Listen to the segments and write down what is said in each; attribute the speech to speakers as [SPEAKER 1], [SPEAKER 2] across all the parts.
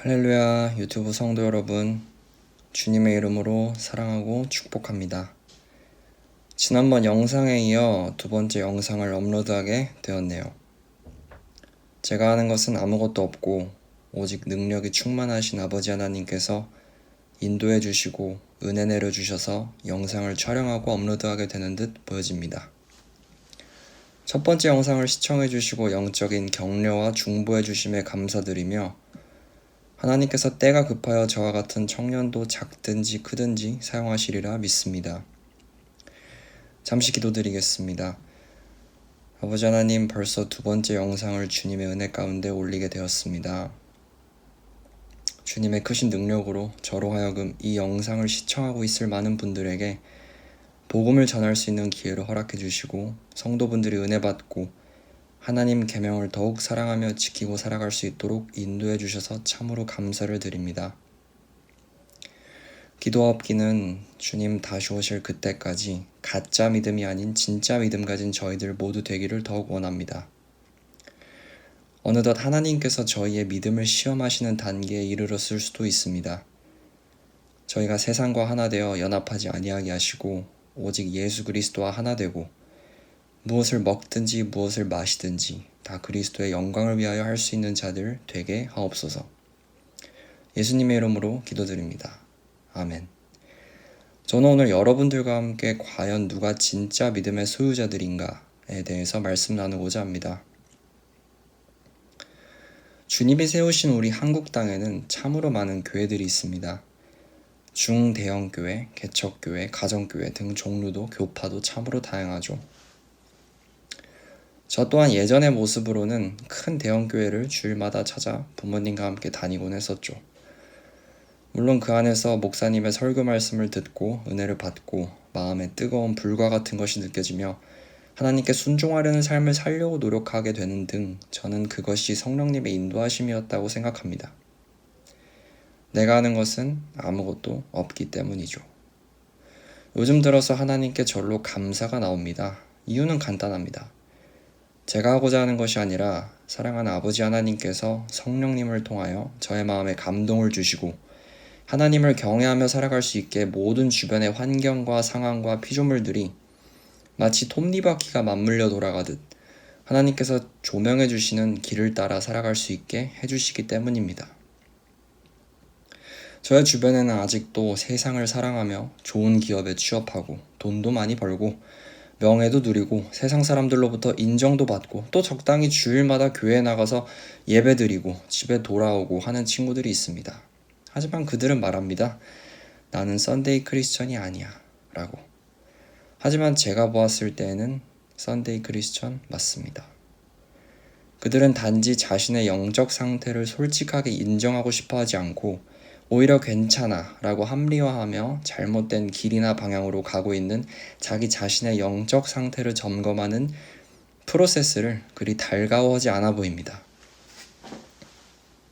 [SPEAKER 1] 할렐루야, 유튜브 성도 여러분, 주님의 이름으로 사랑하고 축복합니다. 지난번 영상에 이어 두 번째 영상을 업로드하게 되었네요. 제가 하는 것은 아무것도 없고 오직 능력이 충만하신 아버지 하나님께서 인도해 주시고 은혜 내려 주셔서 영상을 촬영하고 업로드하게 되는 듯 보여집니다. 첫 번째 영상을 시청해 주시고 영적인 격려와 중보해 주심에 감사드리며 하나님께서 때가 급하여 저와 같은 청년도 작든지 크든지 사용하시리라 믿습니다. 잠시 기도드리겠습니다. 아버지 하나님, 벌써 두 번째 영상을 주님의 은혜 가운데 올리게 되었습니다. 주님의 크신 능력으로 저로 하여금 이 영상을 시청하고 있을 많은 분들에게 복음을 전할 수 있는 기회를 허락해 주시고 성도분들이 은혜 받고 하나님 계명을 더욱 사랑하며 지키고 살아갈 수 있도록 인도해 주셔서 참으로 감사를 드립니다. 기도와 업기는 주님 다시 오실 그때까지 가짜 믿음이 아닌 진짜 믿음 가진 저희들 모두 되기를 더욱 원합니다. 어느덧 하나님께서 저희의 믿음을 시험하시는 단계에 이르렀을 수도 있습니다. 저희가 세상과 하나 되어 연합하지 아니하게 하시고 오직 예수 그리스도와 하나 되고 무엇을 먹든지 무엇을 마시든지 다 그리스도의 영광을 위하여 할 수 있는 자들 되게 하옵소서. 예수님의 이름으로 기도드립니다. 아멘. 저는 오늘 여러분들과 함께 과연 누가 진짜 믿음의 소유자들인가에 대해서 말씀 나누고자 합니다. 주님이 세우신 우리 한국 땅에는 참으로 많은 교회들이 있습니다. 중대형 교회, 개척교회, 가정교회 등 종류도 교파도 참으로 다양하죠. 저 또한 예전의 모습으로는 큰 대형교회를 주일마다 찾아 부모님과 함께 다니곤 했었죠. 물론 그 안에서 목사님의 설교 말씀을 듣고 은혜를 받고 마음에 뜨거운 불과 같은 것이 느껴지며 하나님께 순종하려는 삶을 살려고 노력하게 되는 등 저는 그것이 성령님의 인도하심이었다고 생각합니다. 내가 하는 것은 아무것도 없기 때문이죠. 요즘 들어서 하나님께 절로 감사가 나옵니다. 이유는 간단합니다. 제가 하고자 하는 것이 아니라 사랑하는 아버지 하나님께서 성령님을 통하여 저의 마음에 감동을 주시고 하나님을 경외하며 살아갈 수 있게 모든 주변의 환경과 상황과 피조물들이 마치 톱니바퀴가 맞물려 돌아가듯 하나님께서 조명해 주시는 길을 따라 살아갈 수 있게 해주시기 때문입니다. 저의 주변에는 아직도 세상을 사랑하며 좋은 기업에 취업하고 돈도 많이 벌고 명예도 누리고 세상 사람들로부터 인정도 받고 또 적당히 주일마다 교회에 나가서 예배드리고 집에 돌아오고 하는 친구들이 있습니다. 하지만 그들은 말합니다. 나는 썬데이 크리스천이 아니야 라고. 하지만 제가 보았을 때에는 썬데이 크리스천 맞습니다. 그들은 단지 자신의 영적 상태를 솔직하게 인정하고 싶어 하지 않고 오히려 괜찮아 라고 합리화하며 잘못된 길이나 방향으로 가고 있는 자기 자신의 영적 상태를 점검하는 프로세스를 그리 달가워하지 않아 보입니다.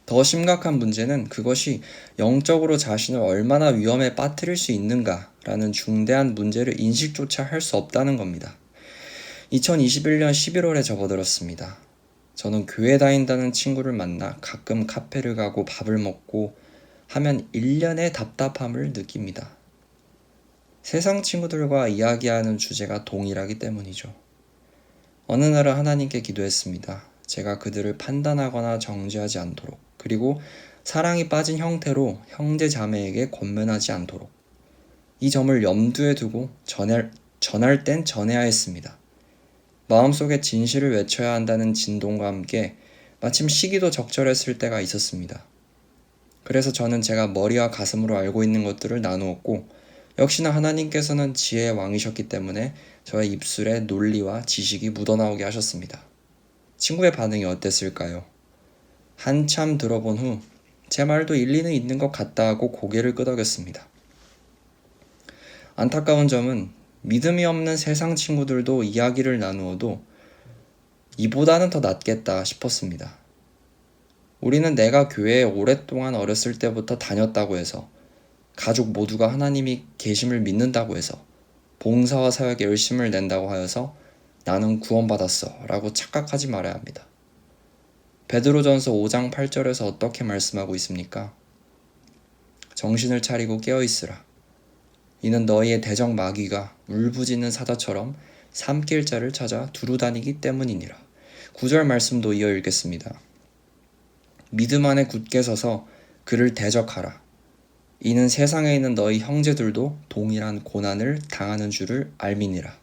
[SPEAKER 1] 더 심각한 문제는 그것이 영적으로 자신을 얼마나 위험에 빠뜨릴 수 있는가라는 중대한 문제를 인식조차 할 수 없다는 겁니다. 2021년 11월에 접어들었습니다. 저는 교회 다닌다는 친구를 만나 가끔 카페를 가고 밥을 먹고 하면 1년의 답답함을 느낍니다. 세상 친구들과 이야기하는 주제가 동일하기 때문이죠. 어느 날은 하나님께 기도했습니다. 제가 그들을 판단하거나 정죄하지 않도록, 그리고 사랑이 빠진 형태로 형제 자매에게 권면하지 않도록 이 점을 염두에 두고 전할 땐 전해야 했습니다. 마음속에 진실을 외쳐야 한다는 진동과 함께 마침 시기도 적절했을 때가 있었습니다. 그래서 저는 제가 머리와 가슴으로 알고 있는 것들을 나누었고 역시나 하나님께서는 지혜의 왕이셨기 때문에 저의 입술에 논리와 지식이 묻어나오게 하셨습니다. 친구의 반응이 어땠을까요? 한참 들어본 후 제 말도 일리는 있는 것 같다 하고 고개를 끄덕였습니다. 안타까운 점은 믿음이 없는 세상 친구들도 이야기를 나누어도 이보다는 더 낫겠다 싶었습니다. 우리는 내가 교회에 오랫동안 어렸을 때부터 다녔다고 해서 가족 모두가 하나님이 계심을 믿는다고 해서 봉사와 사역에 열심을 낸다고 하여서 나는 구원받았어 라고 착각하지 말아야 합니다. 베드로전서 5장 8절에서 어떻게 말씀하고 있습니까? 정신을 차리고 깨어있으라. 이는 너희의 대적 마귀가 울부짖는 사자처럼 삼킬 자를 찾아 두루다니기 때문이니라. 9절 말씀도 이어 읽겠습니다. 믿음 안에 굳게 서서 그를 대적하라. 이는 세상에 있는 너희 형제들도 동일한 고난을 당하는 줄을 알미니라.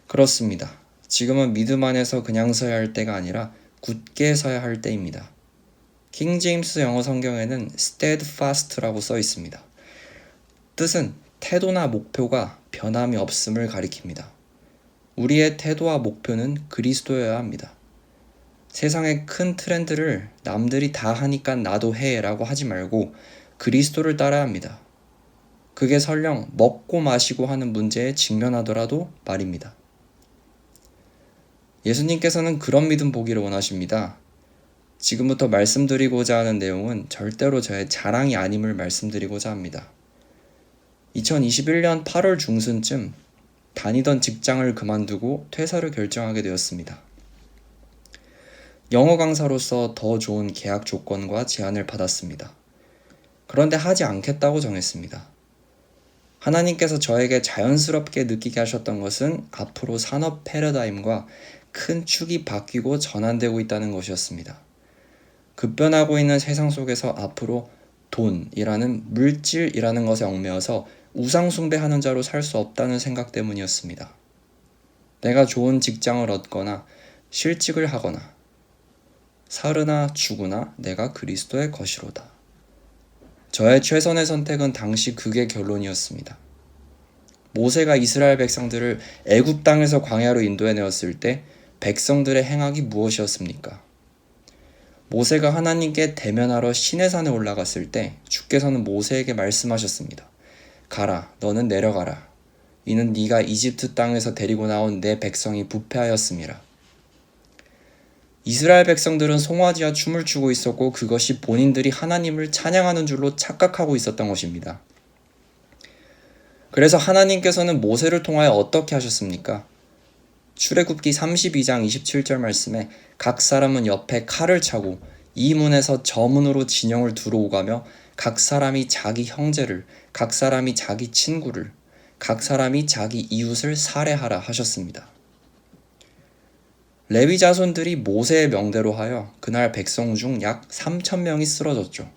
[SPEAKER 1] 그렇습니다. 지금은 믿음 안에서 그냥 서야 할 때가 아니라 굳게 서야 할 때입니다. 킹 제임스 영어 성경에는 steadfast라고 써 있습니다. 뜻은 태도나 목표가 변함이 없음을 가리킵니다. 우리의 태도와 목표는 그리스도여야 합니다. 세상의 큰 트렌드를 남들이 다 하니까 나도 해라고 하지 말고 그리스도를 따라야 합니다. 그게 설령 먹고 마시고 하는 문제에 직면하더라도 말입니다. 예수님께서는 그런 믿음 보기를 원하십니다. 지금부터 말씀드리고자 하는 내용은 절대로 저의 자랑이 아님을 말씀드리고자 합니다. 2021년 8월 중순쯤 다니던 직장을 그만두고 퇴사를 결정하게 되었습니다. 영어 강사로서 더 좋은 계약 조건과 제안을 받았습니다. 그런데 하지 않겠다고 정했습니다. 하나님께서 저에게 자연스럽게 느끼게 하셨던 것은 앞으로 산업 패러다임과 큰 축이 바뀌고 전환되고 있다는 것이었습니다. 급변하고 있는 세상 속에서 앞으로 돈이라는 물질이라는 것에 얽매여서 우상숭배하는 자로 살 수 없다는 생각 때문이었습니다. 내가 좋은 직장을 얻거나 실직을 하거나 살으나 죽으나 내가 그리스도의 것이로다. 저의 최선의 선택은 당시 그게 결론이었습니다. 모세가 이스라엘 백성들을 애굽 땅에서 광야로 인도해내었을 때 백성들의 행악이 무엇이었습니까? 모세가 하나님께 대면하러 시내산에 올라갔을 때 주께서는 모세에게 말씀하셨습니다. 가라, 너는 내려가라. 이는 네가 이집트 땅에서 데리고 나온 내 백성이 부패하였음이라. 이스라엘 백성들은 송아지와 춤을 추고 있었고 그것이 본인들이 하나님을 찬양하는 줄로 착각하고 있었던 것입니다. 그래서 하나님께서는 모세를 통하여 어떻게 하셨습니까? 출애굽기 32장 27절 말씀에 각 사람은 옆에 칼을 차고 이 문에서 저 문으로 진영을 들어오가며 각 사람이 자기 형제를, 각 사람이 자기 친구를, 각 사람이 자기 이웃을 살해하라 하셨습니다. 레위 자손들이 모세의 명대로 하여 그날 백성 중 약 3,000명이 쓰러졌죠.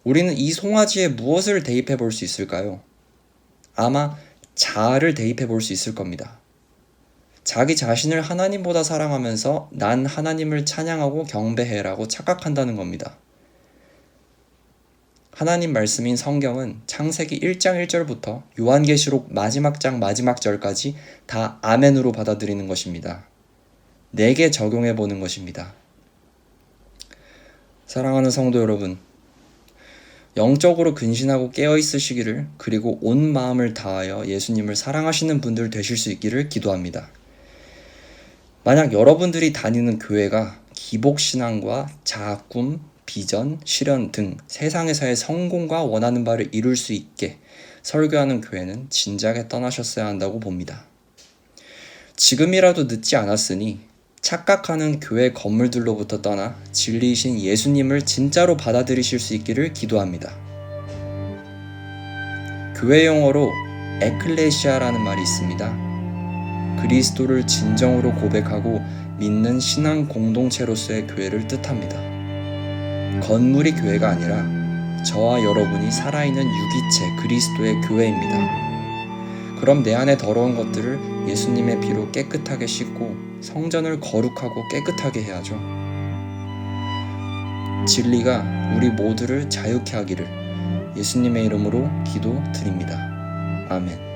[SPEAKER 1] 우리는 이 송아지에 무엇을 대입해 볼 수 있을까요? 아마 자아를 대입해 볼 수 있을 겁니다. 자기 자신을 하나님보다 사랑하면서 난 하나님을 찬양하고 경배해라고 착각한다는 겁니다. 하나님 말씀인 성경은 창세기 1장 1절부터 요한계시록 마지막 장 마지막 절까지 다 아멘으로 받아들이는 것입니다. 내게 적용해 보는 것입니다. 사랑하는 성도 여러분, 영적으로 근신하고 깨어있으시기를 그리고 온 마음을 다하여 예수님을 사랑하시는 분들 되실 수 있기를 기도합니다. 만약 여러분들이 다니는 교회가 기복신앙과 자아 꿈, 비전, 실현 등 세상에서의 성공과 원하는 바를 이룰 수 있게 설교하는 교회는 진작에 떠나셨어야 한다고 봅니다. 지금이라도 늦지 않았으니 착각하는 교회 건물들로부터 떠나 진리이신 예수님을 진짜로 받아들이실 수 있기를 기도합니다. 교회 용어로 에클레시아라는 말이 있습니다. 그리스도를 진정으로 고백하고 믿는 신앙 공동체로서의 교회를 뜻합니다. 건물이 교회가 아니라 저와 여러분이 살아있는 유기체 그리스도의 교회입니다. 그럼 내 안에 더러운 것들을 예수님의 피로 깨끗하게 씻고 성전을 거룩하고 깨끗하게 해야죠. 진리가 우리 모두를 자유케 하기를 예수님의 이름으로 기도드립니다. 아멘.